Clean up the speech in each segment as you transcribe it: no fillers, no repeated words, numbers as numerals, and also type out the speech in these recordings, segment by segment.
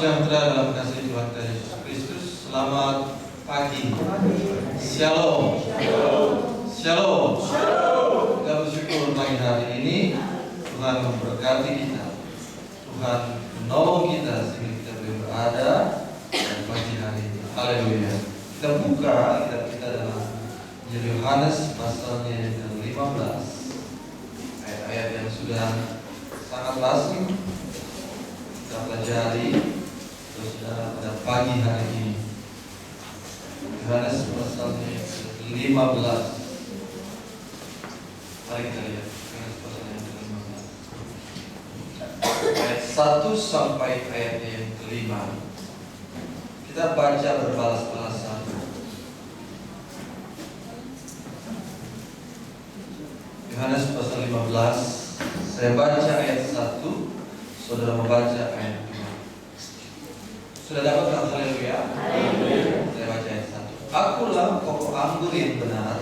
sejahtera dalam kasih Tuhan Yesus Kristus. Selamat pagi. Shalom. Shalom. Kita bersyukur pagi hari ini Tuhan memberkati kita. Tuhan menolong kita sehingga kita boleh berada pada pagi hari ini. Haleluya. Kita buka kitab kita dalam Injil Yohanes pasalnya yang ke-15. Ayat-ayat yang sudah sangat lazim kita pelajari saudara pada pagi hari ini. Yohanes pasalnya ke-15. Mari kita lihat Yohanes pasalnya yang ke-15. Ayat 1 sampai ayatnya yang ke-5. Kita baca berbalas-balasan. Yohanes pasal 15. Saya baca ayat 1, saudara membaca ayat 2. Sudah dapat? Haleluya. Saya baca ayat 1. Akulah pokok anggur yang benar,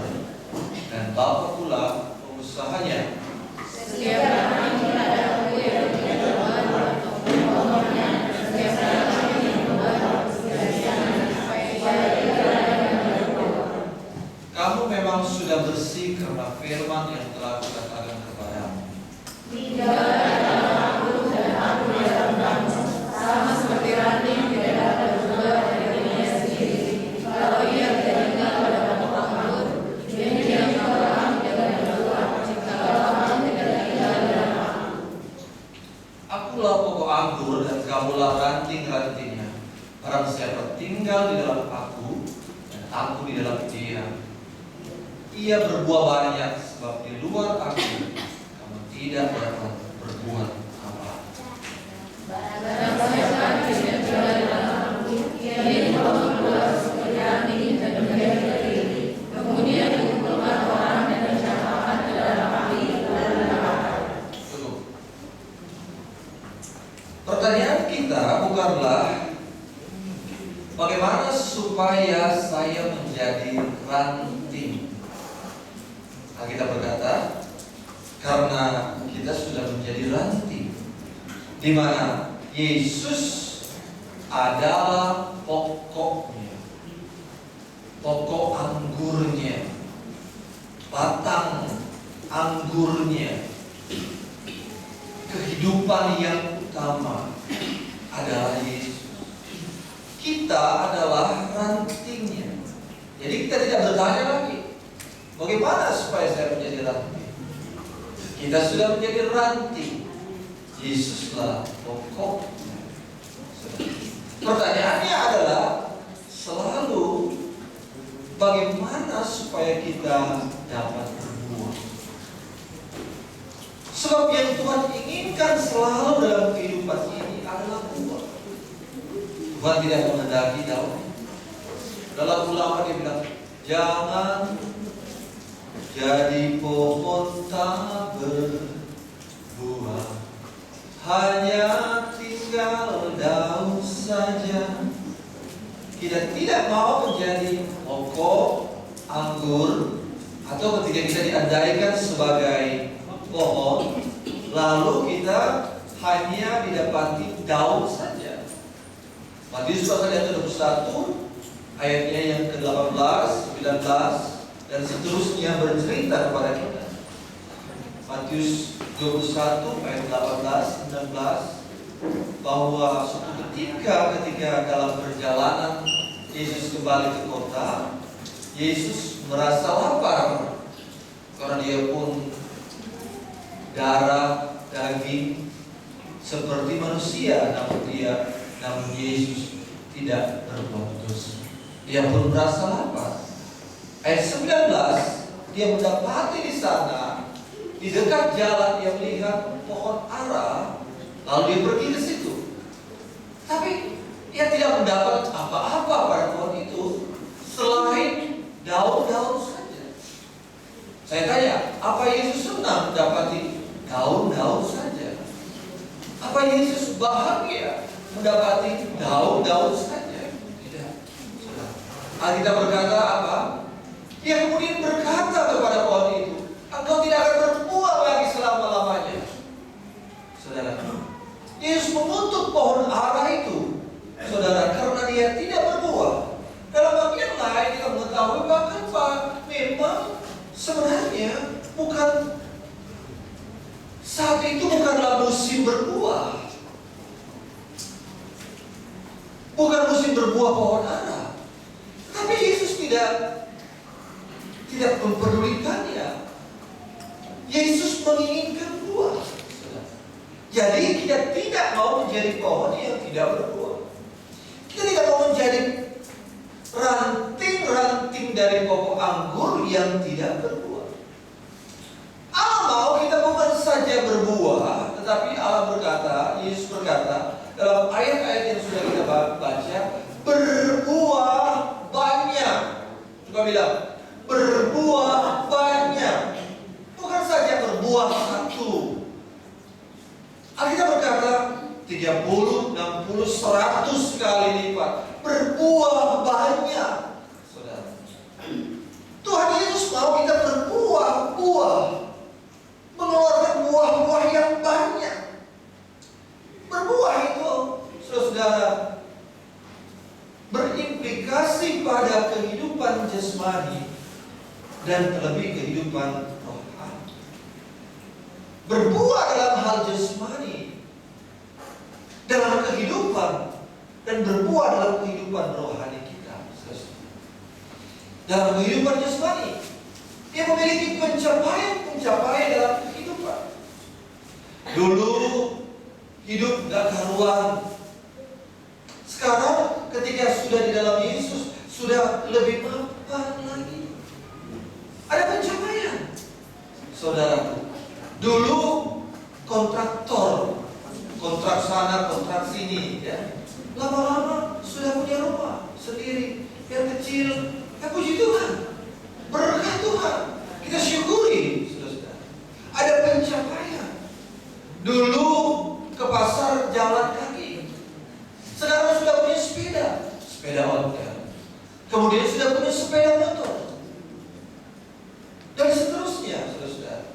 dan Bapa pula pengusahanya. Setiap orang yang padaku yang tidak berbuat ataupun bohongnya, setiap orang yang berbuat kebiasaan supaya ia tidak berbuat. Kamu memang sudah bersih karena firman yang telah kukatakan kepadamu. Tinggallah dalam aku dan aku di dalam kamu, sama seperti ranting tidak dapat berbuat dari dirinya sendiri. Kalau ia tidak tinggal pada pokok anggur, demikian juga orang tidak dapat berbuat jikalau orang tidak tinggal dalam aku. Akulah pokok anggur dan kamulah ranting-rantingnya. Barang siapa tinggal di dalam aku dan aku di dalam dia, ia berbuah banyak, sebab di luar aku kamu tidak dapat berbuat apa. Barang siapa tidak tinggal dalam aku, ia berbuat seperti ranting dan menjadi kering. Kemudian keluar orang dan mencampakkan ke dalam api lalu dibakar. Cukup. Pertanyaan kita bukanlah bagaimana supaya saya menjadi ranting. Kita berkata, karena kita sudah menjadi ranting, di mana Yesus adalah pokoknya, pokok anggurnya, batang anggurnya, kehidupan yang utama adalah Yesus. Kita adalah rantingnya. Jadi kita tidak bertanya lagi, bagaimana supaya saya menjadi ranting? Kita sudah menjadi ranting. Yesuslah pokoknya. Pertanyaannya adalah selalu bagaimana supaya kita dapat berbuah? Sebab yang Tuhan inginkan selalu dalam kehidupan ini adalah buah. Tuhan tidak menghendaki daun. Dalam ulama dia bilang, jangan jadi pohon tak berbuah, hanya tinggal daun saja. Kita tidak mau menjadi pokok anggur, atau ketika kita diandaikan sebagai pohon, lalu kita hanya didapati daun saja. Matius pasal yang ke-21 ayatnya yang ke-18, 19 dan seterusnya bercerita kepada kita. Matius 21 ayat 18, 19, bahwa suatu ketika dalam perjalanan Yesus kembali ke kota, Yesus merasa lapar karena dia pun darah daging seperti manusia, namun Yesus tidak berbuat dosa. Dia pun merasa lapar. Ayat 19, dia mendapati di sana, di dekat jalan dia melihat pohon ara, lalu dia pergi ke situ. Tapi dia tidak mendapat apa-apa pada pohon itu selain daun-daun saja. Saya tanya, apa Yesus senang mendapati daun-daun saja? Apa Yesus bahagia mendapati daun-daun saja? Tidak. Alkitab berkata apa? Dia kemudian berkata kepada pohon itu, engkau tidak akan berbuah lagi selama-lamanya. Saudara, Yesus mengutuk pohon ara itu mesti berbuah pohon ara. Tapi Yesus tidak mempedulikannya. Yesus menginginkan buah. Jadi kita tidak mau menjadi pohon yang tidak berbuah. Kita tidak mau menjadi ranting-ranting dari pokok anggur yang tidak berbuah. Allah mau kita bukan saja berbuah, tetapi Allah berkata, Yesus berkata dalam ayat-ayat yang sudah kita baca, berbuah banyak. Coba bilang, berbuah banyak. Bukan saja berbuah satu. Alkitab berkata 30, 60, 100 kali lipat. Berbuah banyak. Saudara, Tuhan Yesus mau kita berbuah-buah, mengeluarkan buah-buah yang banyak. Berbuah itu, saudara, berimplikasi pada kehidupan jasmani dan terlebih kehidupan rohani. Berbuah dalam hal jasmani, dalam kehidupan, dan berbuah dalam kehidupan rohani kita. Dalam kehidupan jasmani, dia memiliki pencapaian dalam kehidupan. Dulu hidup gak karuan. Sekarang ketika sudah di dalam Yesus, sudah lebih mapan lagi. Ada pencapaian. Saudaraku, dulu kontraktor, kontrak sana, kontrak sini, ya. Lama-lama sudah punya rumah sendiri, yang kecil. Ya puji Tuhan, berkat Tuhan, kita syukuri, saudara. Ada pencapaian. Dulu ke pasar jalan kaki, sekarang sudah punya sepeda ontel. Kemudian sudah punya sepeda motor, dan seterusnya, saudara.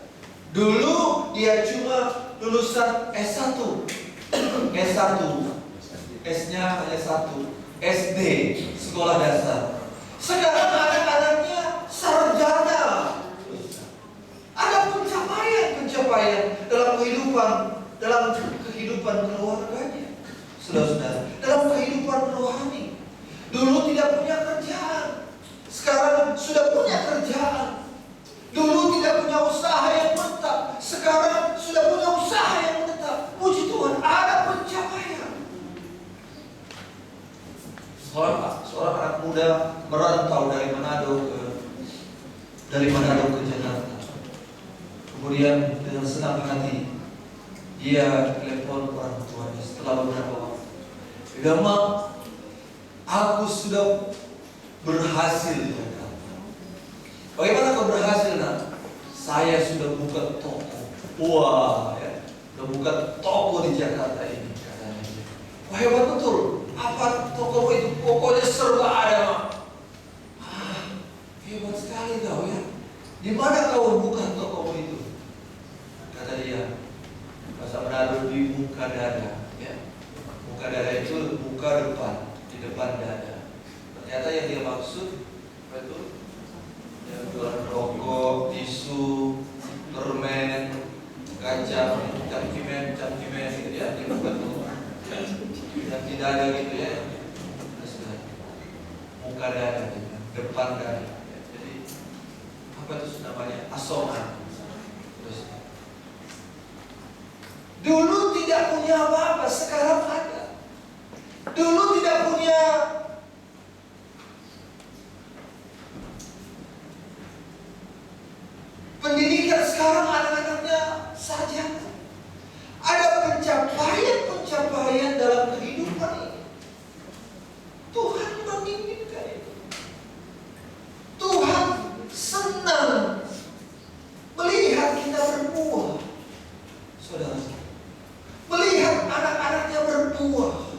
Dulu dia cuma lulusan S1, S-nya hanya satu, SD, sekolah dasar. Sekarang anak-anaknya sarjana. Ada pencapaian dalam kehidupan keluarganya, saudara-saudara, dalam kehidupan rohani. Dulu tidak punya kerjaan, sekarang sudah punya kerjaan. Dulu tidak punya usaha yang tetap, sekarang sudah punya usaha yang tetap. Puji Tuhan, ada pencapaian. Seorang anak muda merantau dari Manado ke Jakarta. Kemudian dengan senang hati dia telepon orang tuanya setelah beberapa waktu. Dia bilang, "Mak, aku sudah berhasil di Jakarta." "Bagaimana kau berhasil, nak?" "Saya sudah buka toko." "Wah, ya, sudah buka toko di Jakarta ini," katanya. "Wah, hebat betul. Apa toko itu? Pokoknya serba ada, Mak." "Ah, hebat sekali kau ya. Di mana kau buka toko itu?" Kata dia, bahasa Manado, di muka dada. Ya. Muka dada itu muka depan, di depan dada. Ternyata yang dia maksud apa itu? Yang jualan rokok, tisu, permen, kacang, cangkimen gitu ya, di muka tuh. Yang di dada gitu ya. Muka dada, depan dada. Ya. Jadi apa itu namanya? Asongan. Dulu tidak punya apa-apa, sekarang ada. Dulu tidak punya pendidikan, sekarang anak-anaknya sarjana. Ada pencapaian dalam kehidupan ini. Tuhan menginginkan itu. Tuhan senang melihat kita berbuah, saudara. Melihat anak-anaknya berbuah.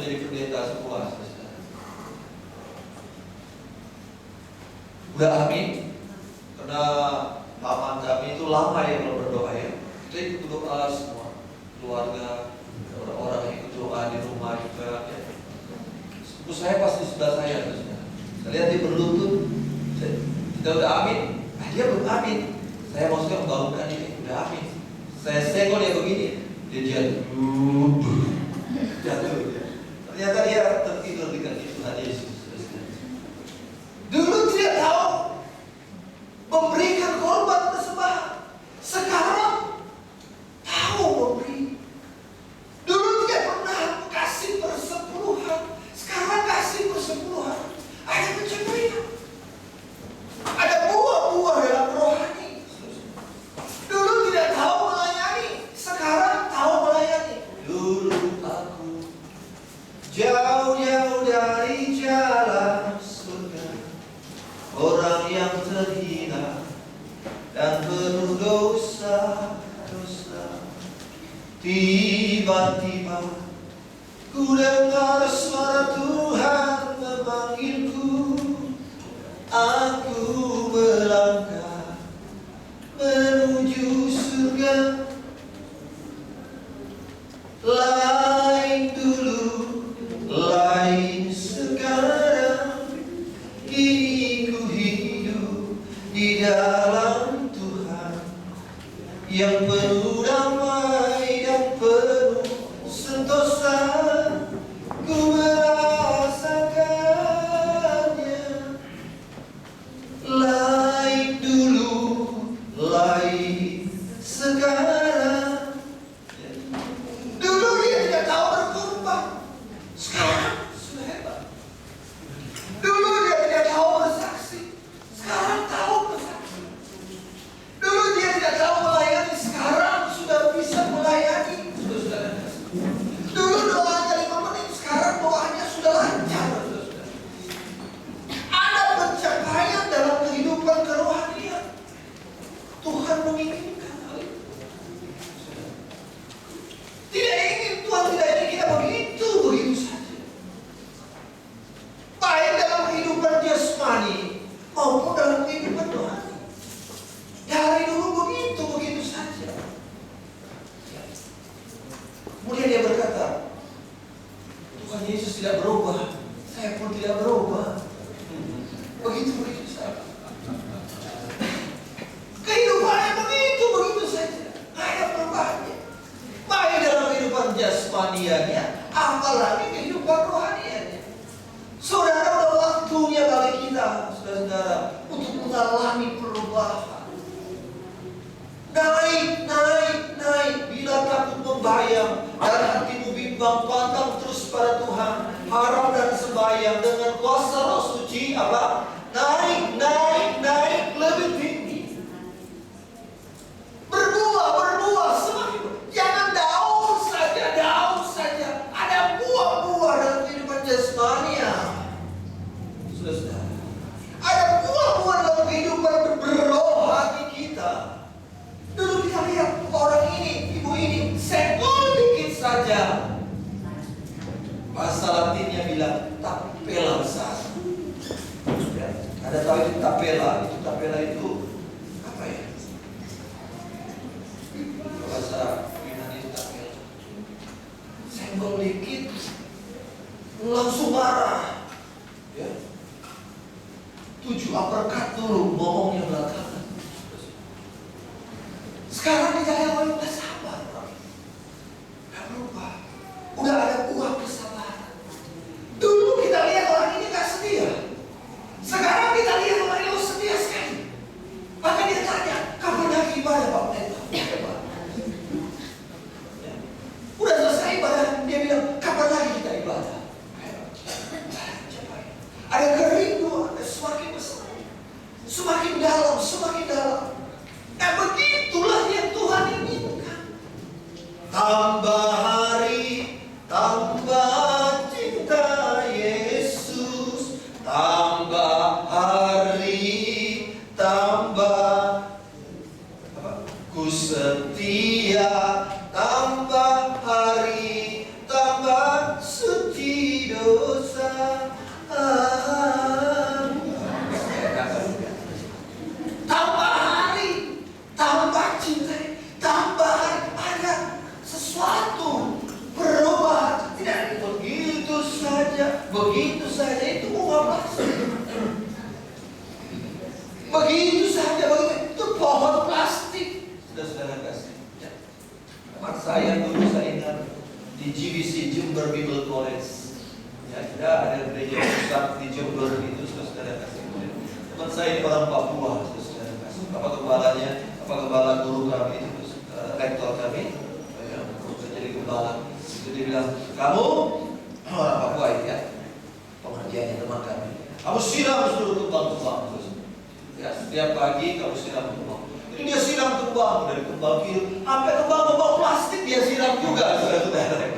menjadi pendeta semua. Udah amin? Karena paman kami itu lama ya kalau berdoa ya. Kita ikut doa semua, keluarga, orang-orang yang ikut doa di rumah juga. Ya. Sepupu saya pasti sebelah saya. Saya lihat dia berlutut. Kita udah amin. Dia belum amin. Saya maksudnya membangunkan dia. Udah amin. Saya senggol dia begini. Dia jatuh. Ternyata dia tertidur di kaki Tuhan Yesus. Dulu tidak tahu memberikan korban persembahan. Sekarang tahu memberi. Dulu tidak pernah kasih persepuluhan. Sekarang kasih persepuluhan. Ada pencapaian. Ada buah-buah dalam rohani. Dulu tidak tahu melayani. Sekarang tahu melayani. Dulu aku jauh-jauh dari jalan surga, orang yang terhina dan penuh dosa-dosa. Tiba-tiba ku dengar suara Tuhan memanggilku. Aku melangkah menuju surga. Lain dulu, lain sekarang. Kini ku hidup di dalam Tuhan yang penuh damai dan penuh sentosa. Ku merasakannya. Lain dulu, lain sekarang. Dulu dia tidak tahu berkorban, sekarang sudah hebat. Dulu dia tidak tahu bersaksi, sekarang tahu bersaksi. Dulu dia tidak tahu melayani, sekarang sudah bisa melayani. Dulu doanya 5 menit, sekarang doanya sudah lancar. Ada pencapaian dalam kehidupan kerohanian. Tuhan menginginkan hal itu. Tidak ingin, Tuhan tidak ingin kita begitu saja. Baik dalam kehidupan jasmani maupun dalam kehidupan rohani. Dari dulu begitu saja. Kemudian dia berkata, Tuhan Yesus tidak berubah, saya pun tidak berubah. Begitu saja. Kehidupannya begitu saja. Ada perubahannya. Baik dalam kehidupan jasmaniannya, apalagi kehidupan rohaniannya. Saudara, udah waktunya bagi kita, saudara-saudara, untuk mengalami perubahan. Naik. Bila takut membayang dan hatimu bimbang, pantang terus pada Tuhan. Harap dan sembahyang dengan kuasa Roh Suci apa? Naik lebih tinggi. Berbuah semakin. Jangan daun saja. Ada buah-buah dalam kehidupan jasmania. Saudara, ada buah-buah dalam kehidupan berrohani kita. Dulu kita lihat orang ini, ibu ini, senggol dikit saja. Bahasa Latinnya bilang tapela besar. Ya, ada tahu itu tapela? Tapela itu apa ya? Bahasa Yunani itu tapela. Senggol dikit, langsung marah. Ya. 7 uppercut dulu, ngomongnya belakangan. Sekarang kita lihat orang udah sabar, udah berubah, udah ada buah kesabaran. Dulu kita lihat orang ini gak setia, sekarang kita lihat orang ini setia sekali. Maka dia tanya, kapan lagi ibadah Pak Pendeta? Udah selesai ibadah, dia bilang, kapan lagi kita ibadah? Ada kerinduan, semakin besar, semakin dalam. Nah begitulah yang Tuhan inginkan. Tambah hari, tambah cinta Yesus. Tambah hari, tambah ku setia. Tambah hari, tambah suci. begitu saja itu bunga plastik. Begitu saja, begitu itu pohon plastik. Saudara kasih. Ya. Teman saya dulu saya ingat di GBC Jember Bible College. Ya, ada gereja pusat di Jember itu, saudara kasih. Teman saya ini orang Papua, saudara kasih. Apa kepala guru kami itu, rektor kami, ya, jadi gembala. Itu dia bilang, kamu orang Papua ya, pengertiannya teman kami. Kamu siram seluruh kembang-kembang. Ya, setiap pagi kamu siram kembang. Itu dia siram kembang dari kembang kiri sampai kembang plastik dia siram juga, saudara-saudara.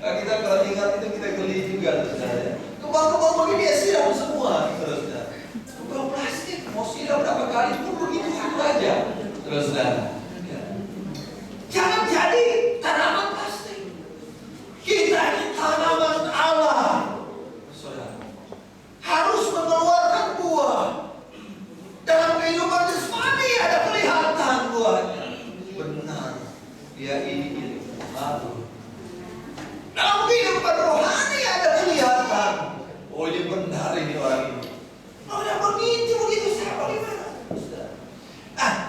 Nah, kita kalau ingat itu kita geli juga, saudara. Kembang begini dia siram semua, saudara. Kembang plastik mau siram berapa kali pun begitu aja, saudara. Ya. Jangan jadi tanaman plastik. Kita ini tanaman Allah, saudara. Harus mengeluarkan buah. Dalam kehidupan jasmani ada kelihatan buahnya. Benar, dia ini lalu. Dalam kehidupan rohani ada kelihatan. Oh, ini benar ini orang ini. Oh, yang begitu saya bagaimana?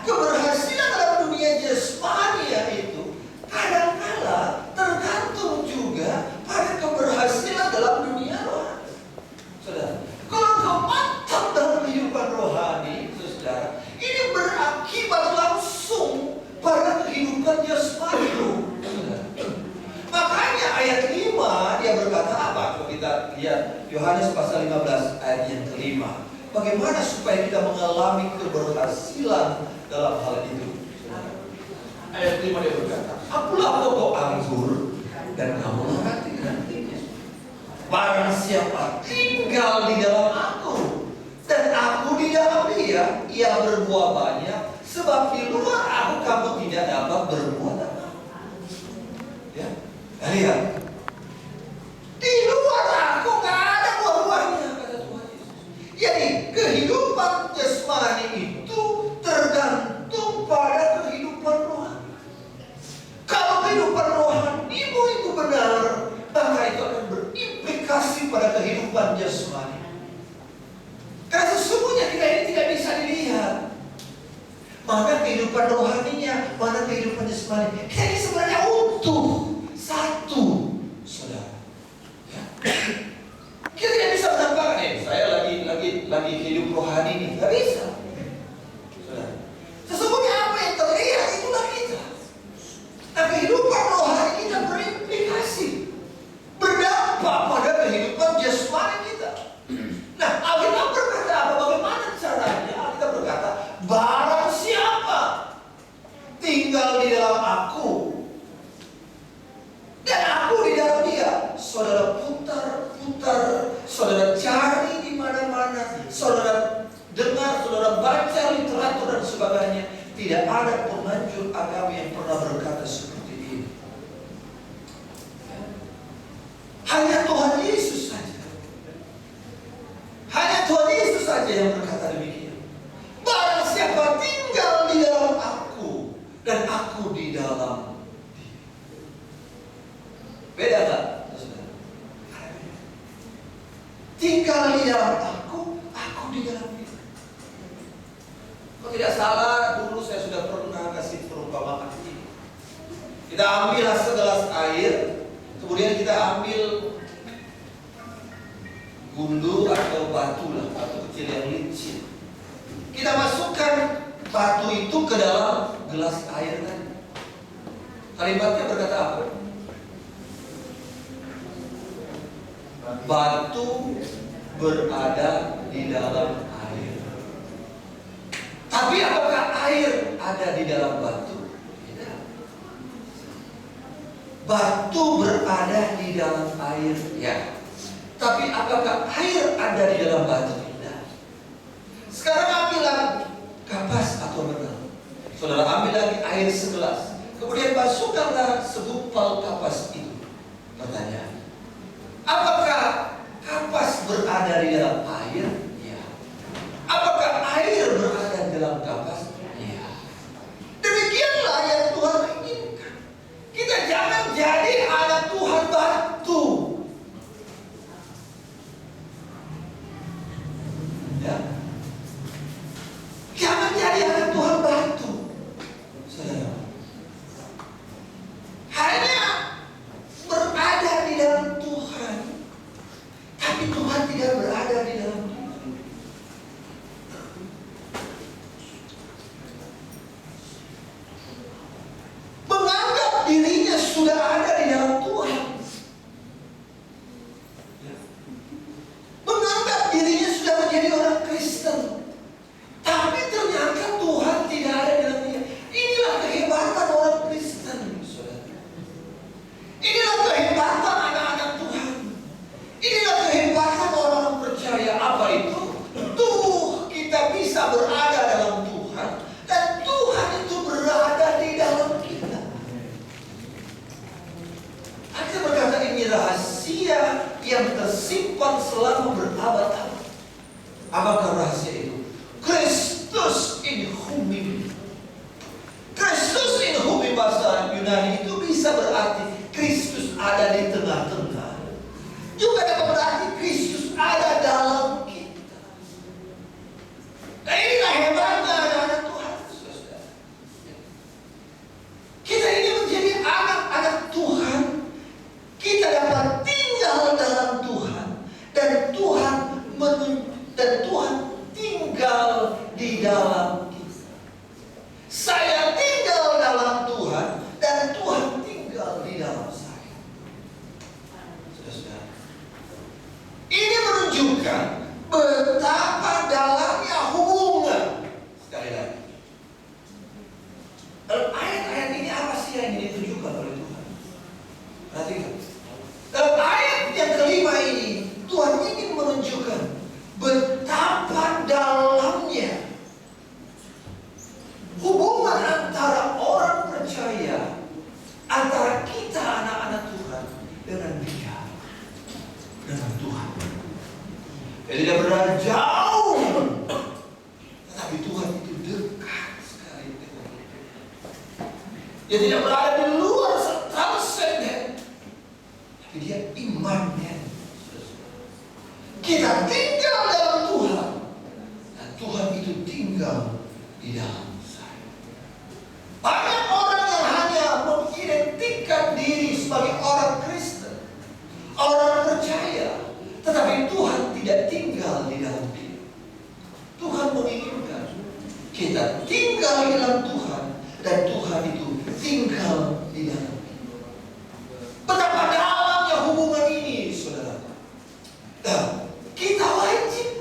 Keberhasilan dalam dunia jasmani itu kadang-kala tergantung juga pada keberhasilan dalam dunia rohani. Saudara, kalau kau mantap dalam kehidupan rohani, saudara, ini berakibat langsung pada kehidupan jasmani. Makanya ayat 5 dia berkata apa? Kalau kita lihat Yohanes pasal 15 ayat yang kelima, bagaimana supaya kita mengalami keberhasilan dalam hal itu? Ayat 5 dia berkata, akulah pokok anggur dan kamulah ranting-rantingnya. Barang siapa tinggal di dalam aku dan aku di dalam dia, ia berbuah banyak. Sebab di luar aku kamu tidak dapat berbuat apa. Ya, lihat. Di luar aku nggak ada buah-buahnya, kata Tuhan Yesus. Jadi kehidupan jasmani itu tergantung pada kehidupan rohani. Kalau kehidupan rohanimu itu benar, maka itu akan berimplikasi pada kehidupan jasmani. Karena sesungguhnya kita ini tidak bisa dilihat mana kehidupan rohaninya, mana kehidupan jasmani. Kita ini sebenarnya utuh satu, saudara. Ya. Kita tidak bisa menampakkan, saya lagi hidup rohani ini, nggak bisa. Saudara. Sesungguhnya apa yang terlihat itulah kita. Nah, kehidupan rohani kita berimplikasi, berdampak pada kehidupan jasmani kita. Nah, Alkitab berkata apa? Bagaimana caranya? Alkitab berkata, barang siapa tinggal di dalam aku dan aku di dalam dia, saudara putar, saudara cari di mana-mana, saudara dengar, saudara baca literatur dan sebagainya, tidak ada penganjur agama yang pernah berkata seperti ini. Hanya Tuhan Yesus saja. Hanya Tuhan Yesus saja yang berkata demikian. Barang siapa tinggal di dalam aku dan aku di dalam dia. Beda tak? Tinggal di dalam aku di dalam dia. Kalau tidak salah, dulu saya sudah pernah kasih perumpamaan ini. Kita ambillah segelas air, kemudian kita ambil gundu atau batu lah, batu kecil yang licin. Kita masukkan batu itu ke dalam gelas air tadi. Kalimatnya berkata apa? Batu berada di dalam air. Tapi apakah air ada di dalam batu? Tidak. Batu berada di dalam air, ya. Tapi apakah air ada di dalam batu? Tidak. Sekarang ambillah kapas atau benang. Saudara ambil lagi air segelas. Kemudian masukkanlah segumpal kapas itu. Pertanyaan, apakah kapas berada di dalam air? Ya. Apakah air berada di dalam kapas? Ya. Demikianlah yang Tuhan inginkan. Kita jangan jadi anak Tuhan batu. Ya. Jangan jadi anak Tuhan batu, saudara. Hanya berada di dalam Tuhan, tapi Tuhan tidak berada di dalam Tuhan. Menganggap dirinya sudah ada di dalam Tuhan. Menganggap dirinya sudah menjadi orang Kristen, tapi ternyata Tuhan tidak ada dalam dia. Inilah kehebatan orang Kristen, saudara. Inilah kehebatan anak-anak Tuhan. Inilah kehebatan orang-orang percaya. Apa itu? Tuh, kita bisa berada dalam Tuhan, dan Tuhan itu berada di dalam kita. Kita berkata ini rahasia yang tersimpan selama berabad-abad. Apakah rahasia itu? Kristus in humi. Kristus in humi bahasa Yunani itu bisa berarti Kristus ada di tengah-tengah. Juga dapat berarti Kristus ada dalam kita. Nah, inilah hebatnya anak-anak Tuhan, saudara. Kita ini menjadi anak-anak Tuhan. Kita dapat tinggal dalam Tuhan, dan Tuhan tinggal di dalam kita. Saya tinggal dalam Tuhan, dan Tuhan tinggal di dalam saya. Saudara, ini menunjukkan betapa dalamnya hubungan. Sekali lagi, dalam ayat-ayat ini apa sih yang ingin ditunjukkan oleh Tuhan? Perhatikan. Dalam ayat yang kelima ini, Tuhan ingin menunjukkan betapa dalamnya hubungan antara orang percaya, antara kita anak-anak Tuhan dengan Dia, dengan Tuhan. Dia tidak berada jauh, tetapi Tuhan itu dekat sekali dengan kita. Dia tidak berada di luar transenden, tapi Dia imannya. Kita tinggal dalam Tuhan, dan Tuhan itu tinggal di dalam saya. Banyak orang yang hanya mengidentikan diri sebagai orang Kristen, orang percaya, tetapi Tuhan tidak tinggal di dalam dia. Tuhan menginginkan kita tinggal di dalam Tuhan, dan Tuhan itu tinggal di dalam kita. Betapa dalamnya hubungan ini, saudara. Kita wajib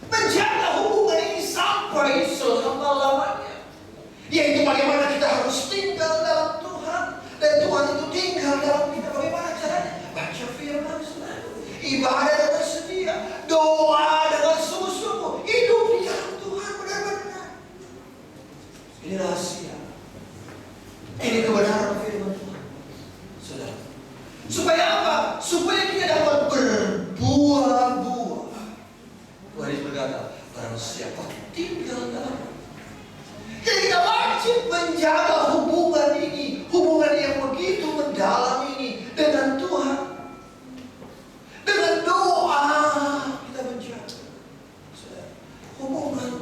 menjaga hubungan ini sampai selama-lamanya. Yaitu bagaimana kita harus tinggal dalam Tuhan, dan Tuhan itu tinggal dalam kita. Bagaimana caranya? Baca firman selalu, ibadah dengan setia, doa dengan sungguh-sungguh, hidup di dalam Tuhan benar-benar. Ini rahasia. Ini kebenaran firman Tuhan, saudara. Supaya apa? Supaya kita dapat berbuah-buah. Tuhan berkata, barang siapa tinggal dalam. Jadi kita wajib menjaga hubungan ini, hubungan yang begitu mendalam ini dengan Tuhan. Dengan doa kita menjaga hubungan.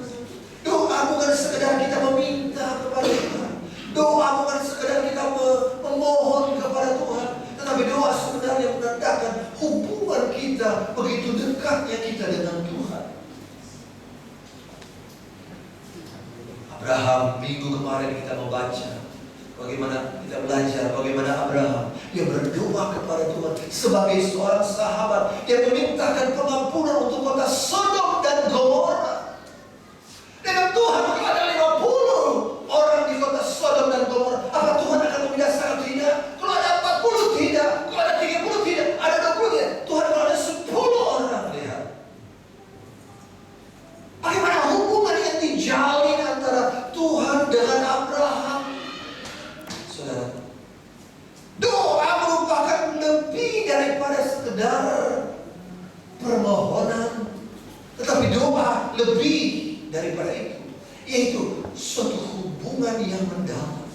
Doa bukan sekedar kita meminta kepada Tuhan. Doa bukan sekedar kita memohon kepada Tuhan, tetapi doa sebenarnya menandakan hubungan kita, begitu dekatnya kita dengan Tuhan. Abraham, minggu kemarin kita membaca bagaimana kita belajar bagaimana Abraham dia berdoa kepada Tuhan sebagai seorang sahabat. Dia memintakan pengampunan untuk kota Sodom dan Gomora. Dengan Tuhan kepada 50 orang di kota Sodom dan Gomora, apa Tuhan akan membinasakan? Tidak. Kalau ada 40 tidak, kalau ada 30 tidak, ada 20 tidak. Tuhan kalau ada 10 orang, lihat bagaimana hubungan yang dijalin antara Tuhan dengan Abraham. Saudara, doa merupakan lebih daripada sekedar permohonan, tetapi doa lebih daripada itu, yaitu suatu hubungan yang mendalam.